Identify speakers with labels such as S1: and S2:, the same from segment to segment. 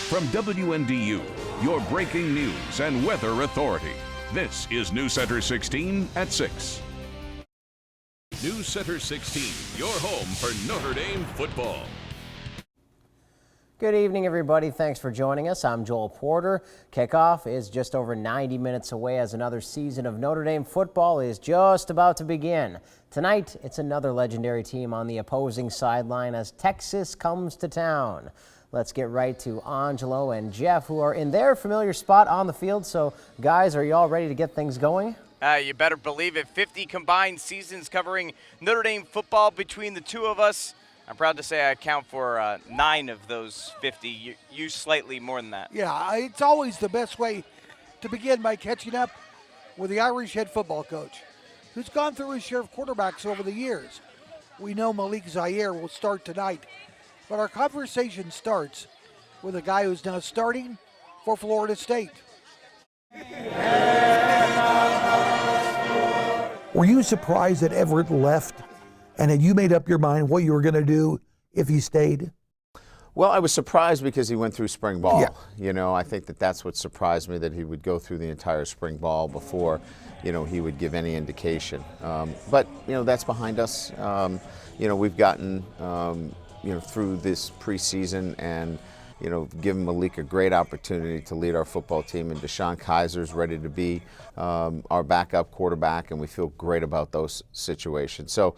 S1: From WNDU, your breaking news and weather authority, this is News Center 16 at 6. News Center 16, your home for Notre Dame football.
S2: Good evening, everybody. Thanks for joining us. I'm Joel Porter. Kickoff is just over 90 minutes away as another season of Notre Dame football is just about to begin. Tonight, it's another legendary team on the opposing sideline as Texas comes to town. Let's get right to Angelo and Jeff, who are in their familiar spot on the field. So, guys, are you all ready to get things going?
S3: You better believe it. 50 combined seasons covering Notre Dame football between the two of us. I'm proud to say I account for 9 of those 50. You slightly more than that.
S4: Yeah, it's always the best way to begin by catching up with the Irish head football coach, who's gone through his share of quarterbacks over the years. We know Malik Zaire will start tonight, but our conversation starts with a guy who's now starting for Florida State. Were you surprised that Everett left? And had you made up your mind what you were going to do if he stayed?
S5: Well, I was surprised because he went through spring ball.
S4: Yeah.
S5: You know, I think that's what surprised me, that he would go through the entire spring ball before, he would give any indication. But, that's behind us. We've gotten, through this preseason and, given Malik a great opportunity to lead our football team. And Deshaun Kaiser's ready to be our backup quarterback, and we feel great about those situations. So,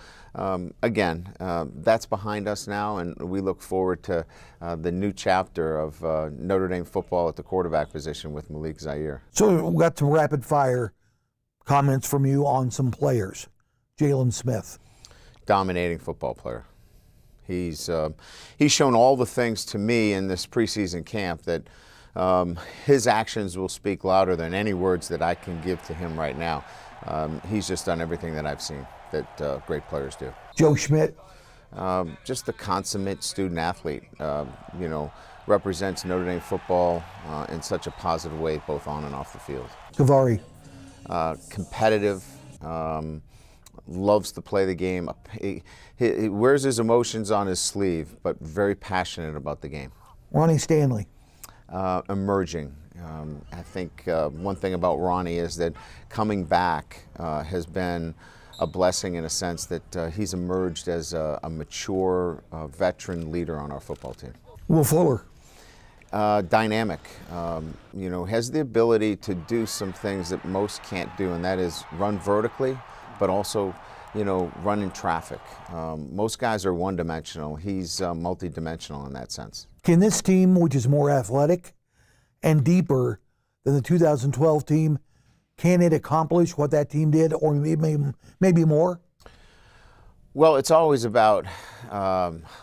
S5: again, that's behind us now, and we look forward to the new chapter of Notre Dame football at the quarterback position with Malik Zaire.
S4: So we got some rapid fire comments from you on some players. Jalen Smith.
S5: Dominating football player. He's shown all the things to me in this preseason camp that his actions will speak louder than any words that I can give to him right now. He's just done everything that I've seen that great players do.
S4: Joe Schmidt.
S5: Just a consummate student athlete, represents Notre Dame football in such a positive way, both on and off the field.
S4: Gavari.
S5: Competitive, loves to play the game. He wears his emotions on his sleeve, but very passionate about the game.
S4: Ronnie Stanley.
S5: Emerging. I think one thing about Ronnie is that coming back has been a blessing in a sense that he's emerged as a mature veteran leader on our football team.
S4: Will Fuller.
S5: Dynamic, has the ability to do some things that most can't do, and that is run vertically, but also, run in traffic. Most guys are one-dimensional. He's multi-dimensional in that sense.
S4: Can this team, which is more athletic and deeper than the 2012 team, can it accomplish what that team did, or maybe more?
S5: Well, it's always about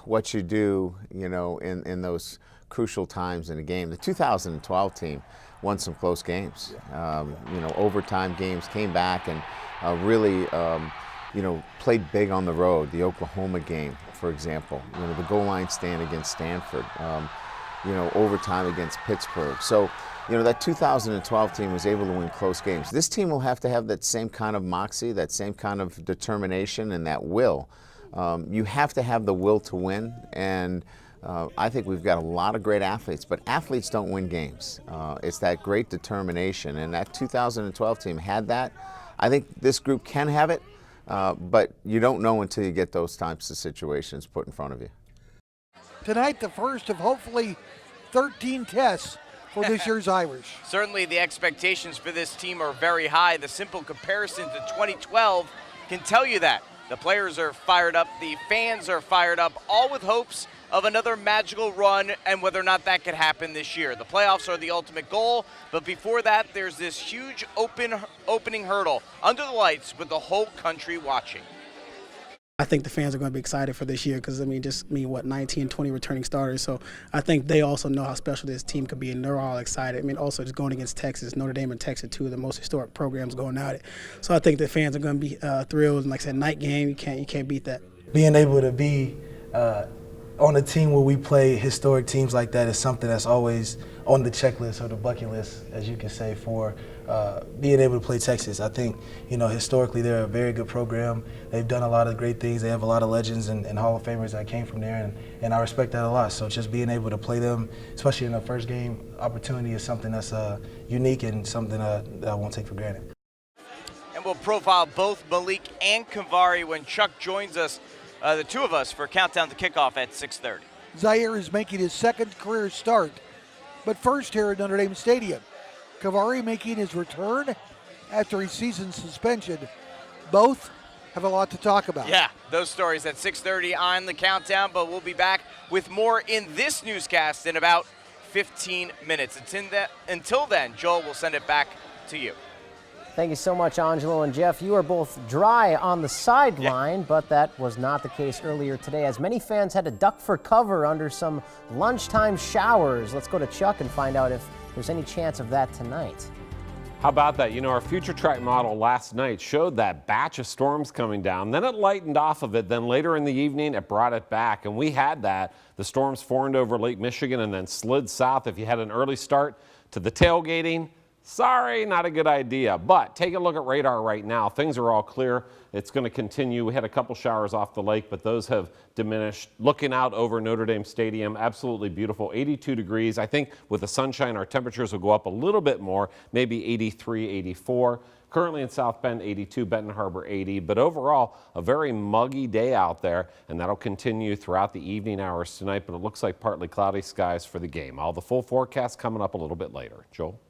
S5: what you do, in those crucial times in a game. The 2012 team won some close games. Overtime games, came back and really, played big on the road. The Oklahoma game, for example, the goal line stand against Stanford, overtime against Pittsburgh. So, that 2012 team was able to win close games. This team will have to have that same kind of moxie, that same kind of determination, and that will. You have to have the will to win, and I think we've got a lot of great athletes, but athletes don't win games. It's that great determination, and that 2012 team had that. I think this group can have it, but you don't know until you get those types of situations put in front of you.
S4: Tonight, the first of hopefully 13 tests for this year's Irish.
S3: Certainly the expectations for this team are very high. The simple comparison to 2012 can tell you that. The players are fired up, the fans are fired up, all with hopes of another magical run and whether or not that could happen this year. The playoffs are the ultimate goal, but before that, there's this huge opening hurdle under the lights with the whole country watching.
S6: I think the fans are going to be excited for this year because, 19, 20 returning starters. So I think they also know how special this team could be, and they're all excited. Also just going against Texas, Notre Dame and Texas, two of the most historic programs going at it. So I think the fans are going to be thrilled. And like I said, night game, you can't beat that.
S7: Being able to be on a team where we play historic teams like that is something that's always on the checklist or the bucket list, as you can say, for being able to play Texas. I think, historically they're a very good program. They've done a lot of great things. They have a lot of legends and Hall of Famers that came from there, and I respect that a lot. So just being able to play them, especially in the first game opportunity, is something that's unique and something that I won't take for granted.
S3: And we'll profile both Malik and Kavari when Chuck joins us, the two of us, for Countdown to Kickoff at 6:30.
S4: Zaire is making his second career start, but first here at Notre Dame Stadium. Kavari making his return after a season suspension. Both have a lot to talk about.
S3: Yeah, those stories at 6:30 on the Countdown, but we'll be back with more in this newscast in about 15 minutes. Until then, Joel, will send it back to you.
S2: Thank you so much, Angelo and Jeff. You are both dry on the sideline, but that was not the case earlier today, as many fans had to duck for cover under some lunchtime showers. Let's go to Chuck and find out if there's any chance of that tonight.
S8: How about that? Our future track model last night showed that batch of storms coming down. Then it lightened off of it. Then later in the evening, it brought it back. And we had that. The storms formed over Lake Michigan and then slid south. If you had an early start to the tailgating, sorry, not a good idea. But take a look at radar right now. Things are all clear. It's going to continue. We had a couple showers off the lake, but those have diminished. Looking out over Notre Dame Stadium, absolutely beautiful. 82 degrees. I think with the sunshine, our temperatures will go up a little bit more, maybe 83, 84. Currently in South Bend, 82, Benton Harbor, 80. But overall, a very muggy day out there, and that'll continue throughout the evening hours tonight. But it looks like partly cloudy skies for the game. All the full forecast coming up a little bit later. Joel?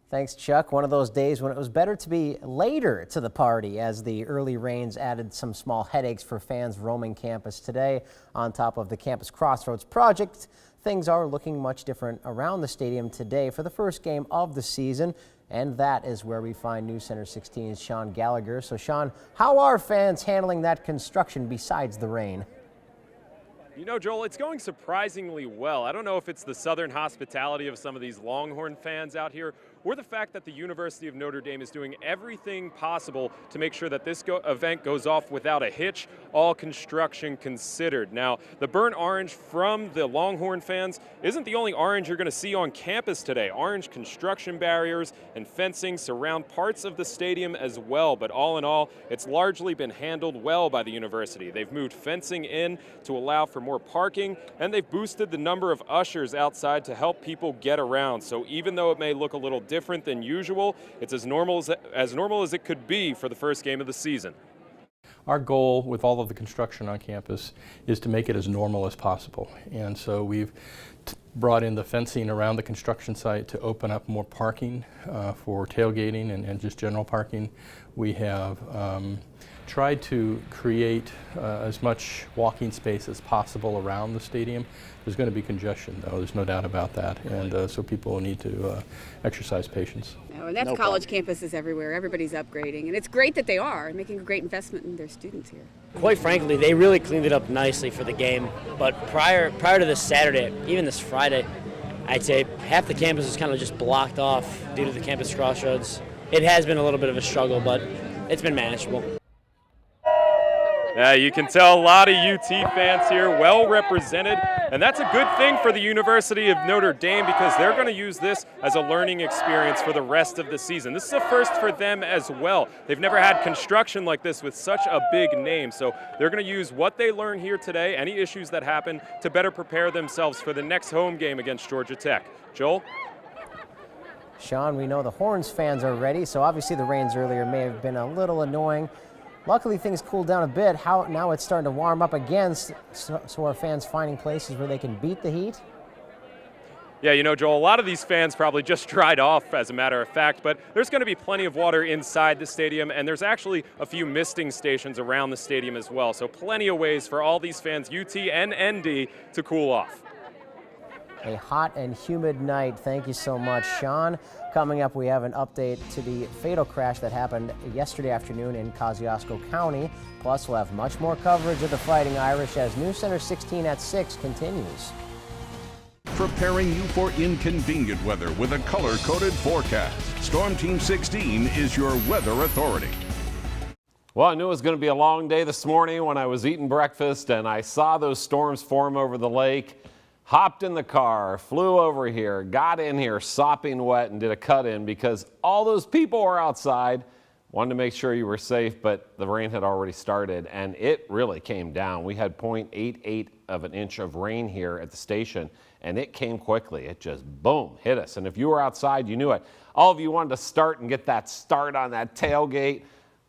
S2: Thanks, Chuck. One of those days when it was better to be later to the party, as the early rains added some small headaches for fans roaming campus today. On top of the Campus Crossroads project, things are looking much different around the stadium today for the first game of the season, and that is where we find News Center 16's Sean Gallagher. So, Sean, how are fans handling that construction besides the rain?
S9: Joel, it's going surprisingly well. I don't know if it's the southern hospitality of some of these Longhorn fans out here, or the fact that the University of Notre Dame is doing everything possible to make sure that this event goes off without a hitch, all construction considered. Now, the burnt orange from the Longhorn fans isn't the only orange you're going to see on campus today. Orange construction barriers and fencing surround parts of the stadium as well, but all in all, it's largely been handled well by the university. They've moved fencing in to allow for more parking, and they've boosted the number of ushers outside to help people get around. So even though it may look a little different than usual, it's as normal as it could be for the first game of the season.
S10: Our goal with all of the construction on campus is to make it as normal as possible. And so we've brought in the fencing around the construction site to open up more parking for tailgating and just general parking. We have tried to create as much walking space as possible around the stadium. There's going to be congestion, though, there's no doubt about that, and so people need to exercise patience.
S11: And that's college campuses everywhere. Everybody's upgrading, and it's great that they are making a great investment in their students here.
S12: Quite frankly, they really cleaned it up nicely for the game, but prior to this Saturday, even this Friday, I'd say half the campus is kind of just blocked off due to the Campus Crossroads. It has been a little bit of a struggle, but it's been manageable.
S9: Yeah, you can tell a lot of UT fans here, well represented, and that's a good thing for the University of Notre Dame because they're going to use this as a learning experience for the rest of the season. This is a first for them as well. They've never had construction like this with such a big name, so they're going to use what they learn here today, any issues that happen, to better prepare themselves for the next home game against Georgia Tech. Joel?
S2: Sean, we know the Horns fans are ready, so obviously the rains earlier may have been a little annoying. Luckily, things cooled down a bit. Now it's starting to warm up again, so are fans finding places where they can beat the heat?
S9: Yeah, Joel, a lot of these fans probably just dried off, as a matter of fact, but there's going to be plenty of water inside the stadium, and there's actually a few misting stations around the stadium as well, so plenty of ways for all these fans, UT and ND, to cool off.
S2: A hot and humid night. Thank you so much, Sean. Coming up, we have an update to the fatal crash that happened yesterday afternoon in Kosciuszko County. Plus, we'll have much more coverage of the Fighting Irish as News Center 16 at 6 continues.
S1: Preparing you for inconvenient weather with a color-coded forecast. Storm Team 16 is your weather authority.
S8: Well, I knew it was going to be a long day this morning when I was eating breakfast and I saw those storms form over the lake. Hopped in the car, flew over here, got in here sopping wet and did a cut-in because all those people were outside. Wanted to make sure you were safe, but the rain had already started and it really came down. We had 0.88 of an inch of rain here at the station and it came quickly. It just, boom, hit us. And if you were outside, you knew it. All of you wanted to start and get that start on that tailgate.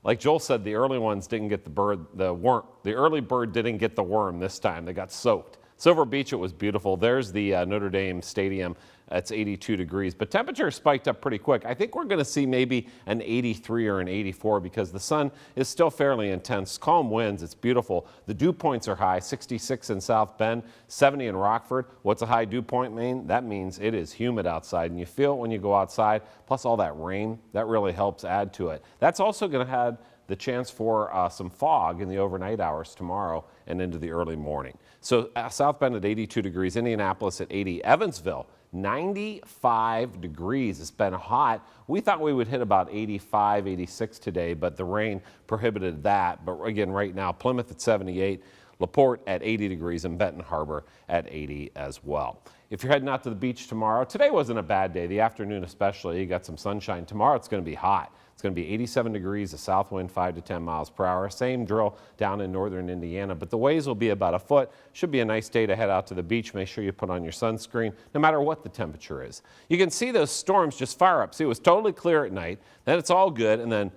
S8: Like Joel said, the early ones didn't get the worm. The early bird didn't get the worm this time. They got soaked. Silver Beach, it was beautiful. There's the Notre Dame Stadium. It's 82 degrees, but temperature spiked up pretty quick. I think we're going to see maybe an 83 or an 84 because the sun is still fairly intense. Calm winds, it's beautiful. The dew points are high, 66 in South Bend, 70 in Rockford. What's a high dew point mean? That means it is humid outside, and you feel it when you go outside, plus all that rain. That really helps add to it. That's also going to have the chance for some fog in the overnight hours tomorrow and into the early morning. So South Bend at 82 degrees, Indianapolis at 80, Evansville 95 degrees. It's been hot. We thought we would hit about 85, 86 today, but the rain prohibited that. But again, right now, Plymouth at 78, LaPorte at 80 degrees, and Benton Harbor at 80 as well. If you're heading out to the beach tomorrow, today wasn't a bad day. The afternoon especially, you got some sunshine. Tomorrow it's going to be hot. It's going to be 87 degrees, a south wind 5 to 10 miles per hour. Same drill down in northern Indiana, but the waves will be about a foot. Should be a nice day to head out to the beach. Make sure you put on your sunscreen, no matter what the temperature is. You can see those storms just fire up. See, it was totally clear at night. Then it's all good, and then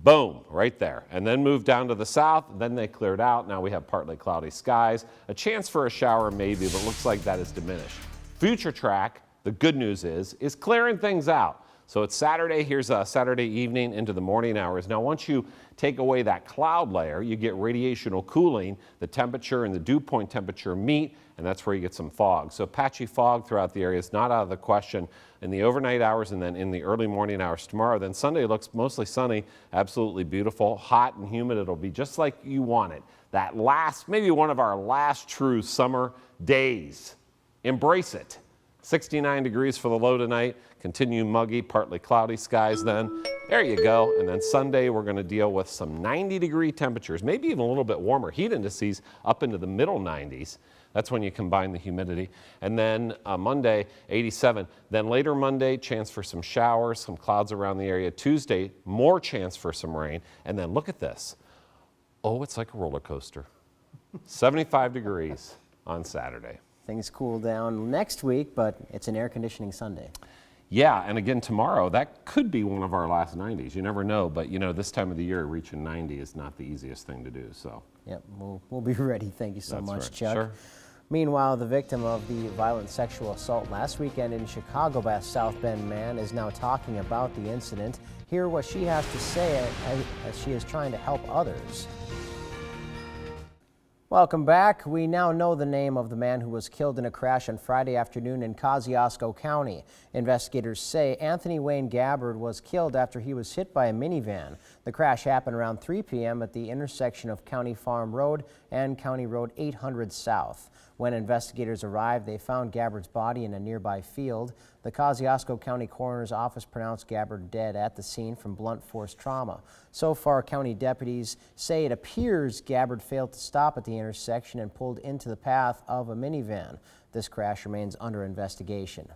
S8: boom, right there. And then moved down to the south. Then they cleared out. Now we have partly cloudy skies. A chance for a shower maybe, but looks like that is diminished. Future track, the good news is clearing things out. So it's Saturday. Here's a Saturday evening into the morning hours. Now, once you take away that cloud layer, you get radiational cooling. The temperature and the dew point temperature meet, and that's where you get some fog. So patchy fog throughout the area is not out of the question in the overnight hours and then in the early morning hours tomorrow. Then Sunday looks mostly sunny, absolutely beautiful, hot and humid. It'll be just like you want it. That last, maybe one of our last true summer days. Embrace it. 69 degrees for the low tonight. Continue muggy, partly cloudy skies then. There you go. And then Sunday, we're going to deal with some 90-degree temperatures, maybe even a little bit warmer. Heat indices up into the middle 90s. That's when you combine the humidity. And then Monday, 87. Then later Monday, chance for some showers, some clouds around the area. Tuesday, more chance for some rain. And then look at this. Oh, it's like a roller coaster. 75 degrees on Saturday.
S2: Things cool down next week, but it's an air conditioning Sunday.
S8: Yeah, and again tomorrow, that could be one of our last 90s. You never know, but you know, this time of the year, reaching 90 is not the easiest thing to do. So.
S2: Yep, we'll be ready. Thank you so much,
S8: right.
S2: Chuck.
S8: Sure.
S2: Meanwhile, the victim of the violent sexual assault last weekend in Chicago by a South Bend man is now talking about the incident. Hear what she has to say as she is trying to help others. Welcome back. We now know the name of the man who was killed in a crash on Friday afternoon in Kosciuszko County. Investigators say Anthony Wayne Gabbard was killed after he was hit by a minivan. The crash happened around 3 p.m. at the intersection of County Farm Road and County Road 800 South. When investigators arrived, they found Gabbard's body in a nearby field. The Kosciuszko County Coroner's Office pronounced Gabbard dead at the scene from blunt force trauma. So far, county deputies say it appears Gabbard failed to stop at the intersection and pulled into the path of a minivan. This crash remains under investigation.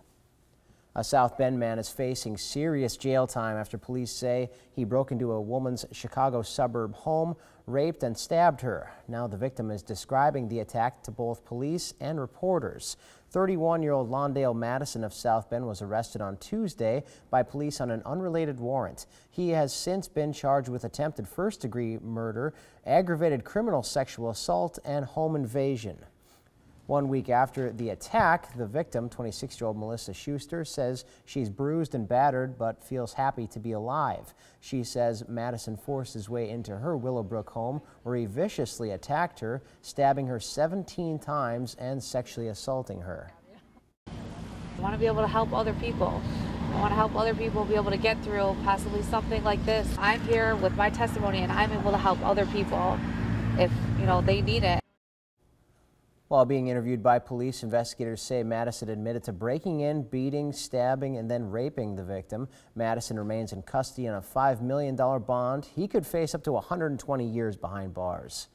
S2: A South Bend man is facing serious jail time after police say he broke into a woman's Chicago suburb home, raped and stabbed her. Now the victim is describing the attack to both police and reporters. 31-year-old Londale Madison of South Bend was arrested on Tuesday by police on an unrelated warrant. He has since been charged with attempted first-degree murder, aggravated criminal sexual assault, and home invasion. 1 week after the attack, the victim, 26-year-old Melissa Schuster, says she's bruised and battered but feels happy to be alive. She says Madison forced his way into her Willowbrook home where he viciously attacked her, stabbing her 17 times and sexually assaulting her.
S13: I want to be able to help other people. I want to help other people be able to get through possibly something like this. I'm here with my testimony and I'm able to help other people if, they need it.
S2: While being interviewed by police, investigators say Madison admitted to breaking in, beating, stabbing, and then raping the victim. Madison remains in custody on a $5 million bond. He could face up to 120 years behind bars.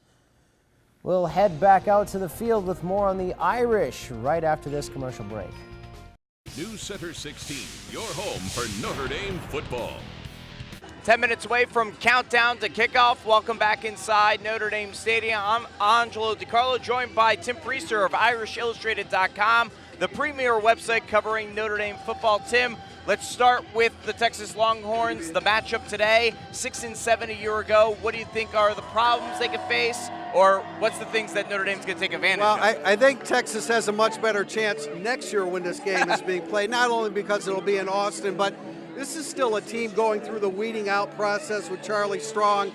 S2: We'll head back out to the field with more on the Irish right after this commercial break.
S1: News Center 16, your home for Notre Dame football.
S3: 10 minutes away from countdown to kickoff. Welcome back inside Notre Dame Stadium. I'm Angelo DiCarlo, joined by Tim Priester of IrishIllustrated.com, the premier website covering Notre Dame football. Tim, let's start with the Texas Longhorns, the matchup today, 6-7 a year ago. What do you think are the problems they could face, or what's the things that Notre Dame's going to take advantage of?
S14: Well, I think Texas has a much better chance next year when this game is being played, not only because it'll be in Austin, but this is still a team going through the weeding out process with Charlie Strong.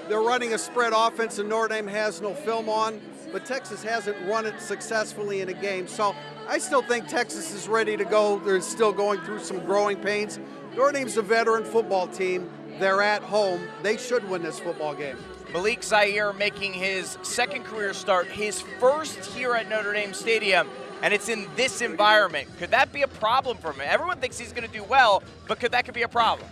S14: They're running a spread offense and Notre Dame has no film on, but Texas hasn't run it successfully in a game. So I still think Texas is ready to go. They're still going through some growing pains. Notre Dame's a veteran football team. They're at home. They should win this football game.
S3: Malik Zaire making his second career start, his first here at Notre Dame Stadium, and it's in this environment. Could that be a problem for him? Everyone thinks he's going to do well, but that could be a problem?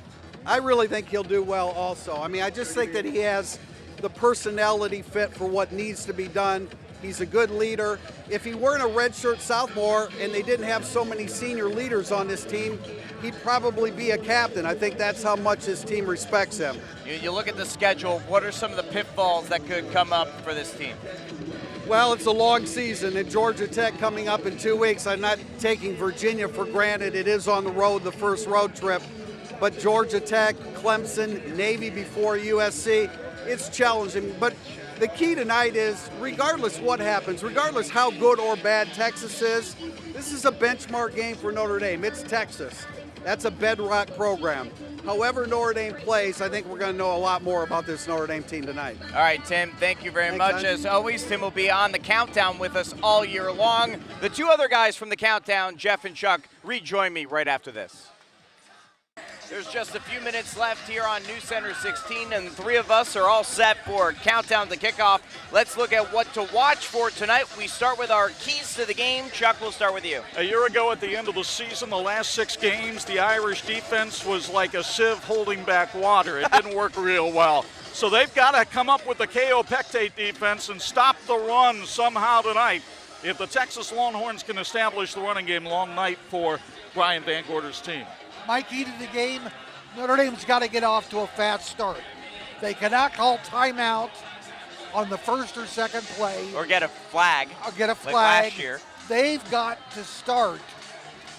S14: I really think he'll do well also. I mean, I just think that he has the personality fit for what needs to be done. He's a good leader. If he weren't a redshirt sophomore and they didn't have so many senior leaders on this team, he'd probably be a captain. I think that's how much his team respects him.
S3: You look at the schedule, what are some of the pitfalls that could come up for this team?
S14: Well, it's a long season, and Georgia Tech coming up in 2 weeks. I'm not taking Virginia for granted. It is on the road, the first road trip. But Georgia Tech, Clemson, Navy before USC, it's challenging. But the key tonight is, regardless what happens, regardless how good or bad Texas is, this is a benchmark game for Notre Dame. It's Texas. That's a bedrock program. However Notre Dame plays, I think we're going to know a lot more about this Notre Dame team tonight.
S3: All right, Tim, thank you very much. As always, Tim will be on the countdown with us all year long. The two other guys from the countdown, Jeff and Chuck, rejoin me right after this. There's just a few minutes left here on News Center 16, and the three of us are all set for countdown to kickoff. Let's look at what to watch for tonight. We start with our keys to the game. Chuck, we'll start with you.
S15: A year ago at the end of the season, the last 6 games, the Irish defense was like a sieve holding back water. It didn't work real well. So they've got to come up with the K.O. Pectate defense and stop the run somehow tonight. If the Texas Longhorns can establish the running game, long night for Brian Van Gorder's team.
S4: My key to the game, Notre Dame's got to get off to a fast start. They cannot call timeout on the first or second play.
S3: Or get a flag.
S4: Like
S3: last year.
S4: They've got to start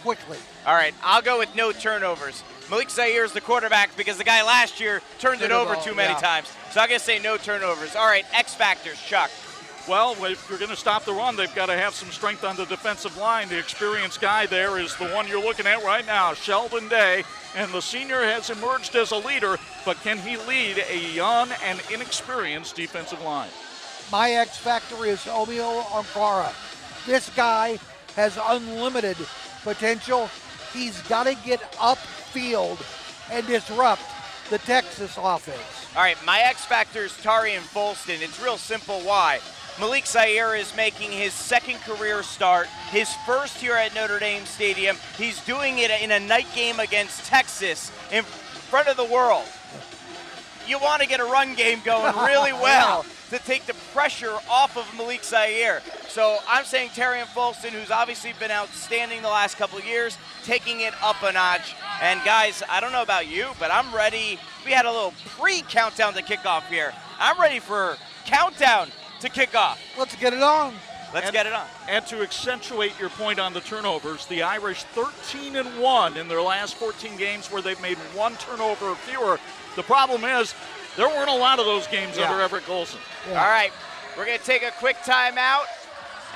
S4: quickly.
S3: All right, I'll go with no turnovers. Malik Zaire is the quarterback because the guy last year turned it over too many times. So I'm going to say no turnovers. All right, X factors, Chuck.
S15: Well, if you're going to stop the run, they've got to have some strength on the defensive line. The experienced guy there is the one you're looking at right now, Sheldon Day, and the senior has emerged as a leader, but can he lead a young and inexperienced defensive line?
S4: My X factor is Omio Ankara. This guy has unlimited potential. He's got to get upfield and disrupt the Texas offense.
S3: All right, my X factor is Tarian Folston. It's real simple why. Malik Zaire is making his second career start, his first here at Notre Dame Stadium. He's doing it in a night game against Texas in front of the world. You want to get a run game going really well to take the pressure off of Malik Zaire. So I'm saying Tarian Folston, who's obviously been outstanding the last couple of years, taking it up a notch. And guys, I don't know about you, but I'm ready. We had a little pre-countdown to kickoff here. I'm ready for countdown to kick off.
S4: Let's get it on.
S3: Let's get it on.
S15: And to accentuate your point on the turnovers, the Irish 13-1 in their last 14 games where they've made 1 turnover or fewer. The problem is there weren't a lot of those games under Everett Golson.
S3: Yeah. All right, we're going to take a quick timeout,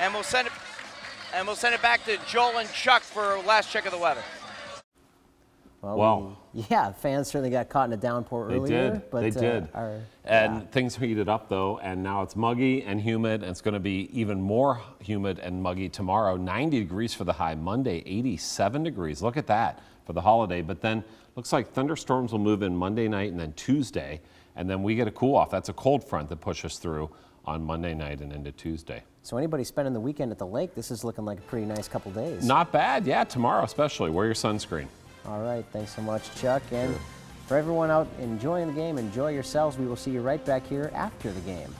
S3: and we'll send it back to Joel and Chuck for last check of the weather.
S2: Well, yeah, fans certainly got caught in a downpour earlier.
S8: They did. Things heated up, though, and now it's muggy and humid, and it's going to be even more humid and muggy tomorrow. 90 degrees for the high. Monday, 87 degrees. Look at that for the holiday. But then looks like thunderstorms will move in Monday night and then Tuesday, and then we get a cool-off. That's a cold front that pushes through on Monday night and into Tuesday.
S2: So anybody spending the weekend at the lake, this is looking like a pretty nice couple days.
S8: Not bad, yeah, tomorrow especially. Wear your sunscreen.
S2: All right, thanks so much, Chuck. And for everyone out enjoying the game, enjoy yourselves. We will see you right back here after the game.